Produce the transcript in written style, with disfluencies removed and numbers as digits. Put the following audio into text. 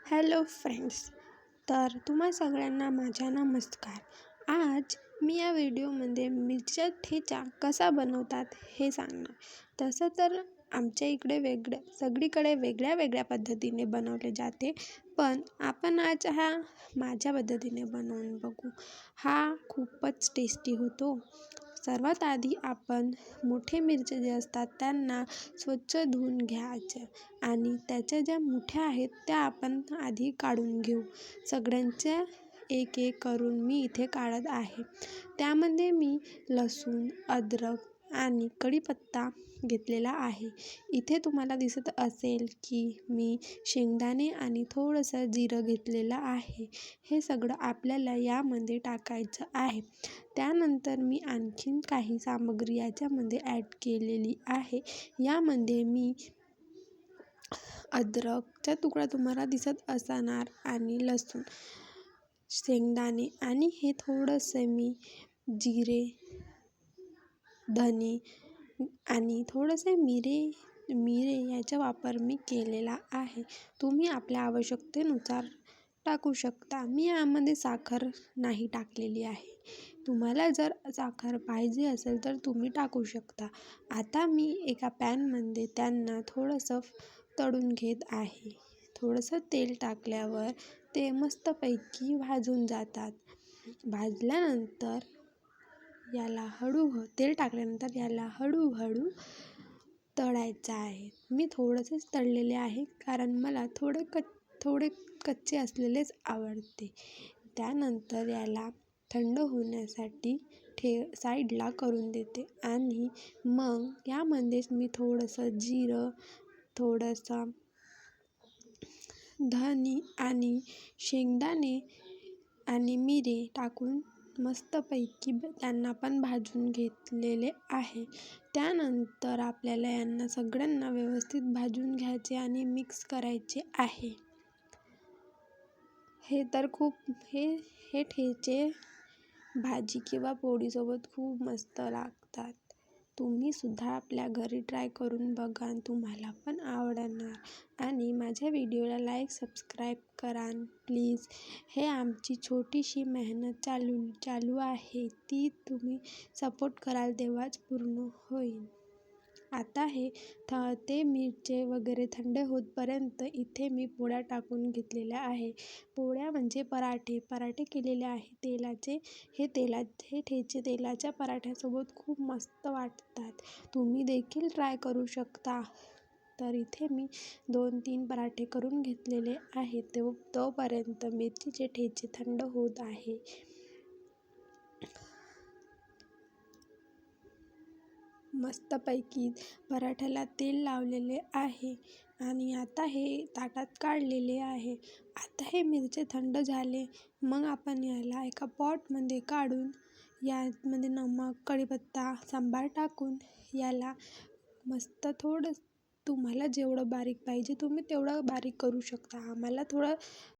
Hello friends. तर तुम्हा सगळ्यांना माझा नमस्कार. आज मी या व्हिडिओमध्ये मिरच्या ठेचा कसा बनवतात हे सांगणार. तसं तर आमच्या इकडे सगळीकडे वेगळ्या वेगळ्या पद्धतीने बनवले जाते, पण आपण आज माझ्या पद्धतीने बनवून बघू. हा खूपच टेस्टी होतो. सर्वात आधी आपण मोठे मिरच्या जे असतात त्यांना स्वच्छ धुवून घ्यायचे आणि त्याच्या ज्या मुठ्या आहेत त्या आपण आधी काढून घेऊ. सगळ्यांच्या एक एक करून मी इथे काढत आहे. त्यामध्ये मी लसूण, अद्रक आणि कढीपत्ता घेतलेला आहे. इथे तुम्हाला दिसत असेल की मी शेंगदाणे आणि थोडंसं जिरं घेतलेलं आहे. हे सगळं आपल्याला यामध्ये टाकायचं आहे. त्यानंतर मी आणखीन काही सामग्री याच्यामध्ये ॲड केलेली आहे. यामध्ये मी अद्रकचा तुकडा तुम्हाला दिसत असणार आणि लसूण, शेंगदाणे आणि हे थोडंसं मी जिरे, धने आणि थोडेसे मिरे याचा वापर मी केलेला आहे. तुम्ही आपल्या आवश्यकतेनुसार टाकू शकता. मी यामध्ये साखर नाही टाकलेली आहे. तुम्हाला जर साखर पाहिजे असेल तर तुम्ही टाकू शकता. आता मी एका पॅनमध्ये त्यांना थोडंसं तळून घेत आहे. थोडंसं तेल टाकल्यावर ते मस्तपैकी भाजून जातात. भाजल्यानंतर तेल टाकल्यानंतर याला हळूहळू तळायचं आहे. मी थोडंसंच तळलेले आहे कारण मला थोडे कच्चे असलेलेच आवडते. त्यानंतर याला थंड होण्यासाठी साईडला करून देते आणि मग यामध्येच मी थोडंसं जिरं, थोडंसं धने आणि शेंगदाणे आणि मिरे टाकून मस्तपैकी त्यांना पण भाजून घेतलेले आहे. त्यानंतर आपल्याला यांना सगळ्यांना व्यवस्थित भाजून घ्यायचे आणि मिक्स करायचे आहे. हे ठेचे भाजी किंवा पोळीसोबत खूप मस्त लागतात. तुम्ही सुद्धा आपल्या घरी ट्राय करून बघा, तुम्हाला पण आवडणार. आणि माझ्या व्हिडिओला लाईक, सबस्क्राईब करा प्लीज. हे आमची छोटीशी मेहनत चालू आहे, ती तुम्ही सपोर्ट कराल तेव्हाच पूर्ण होईल. आता ते मिरचे वगैरे थंड होतपर्यंत इथे मी पोळ्या टाकून घेतलेल्या आहे. पोळ्या म्हणजे पराठे केलेले आहे तेलाचे. हे ठेचे तेलाच्या पराठ्यासोबत खूप मस्त वाटतात. तुम्ही देखील ट्राय करू शकता. तर इथे मी 2-3 पराठे करून घेतलेले आहेत. तोपर्यंत मिरचीचे ठेचे थंड होत आहे. मस्तपैकी पराठ्याला तेल लावलेले आहे आणि आता हे ताटात काढलेले आहे. आता हे मिरचे थंड झाले. मग आपण याला एका पॉटमध्ये काढून यामध्ये नमक, कढीपत्ता, सांबार टाकून याला मस्त तुम्हाला जेवढं बारीक पाहिजे तुम्ही तेवढं बारीक करू शकता. आम्हाला थोडं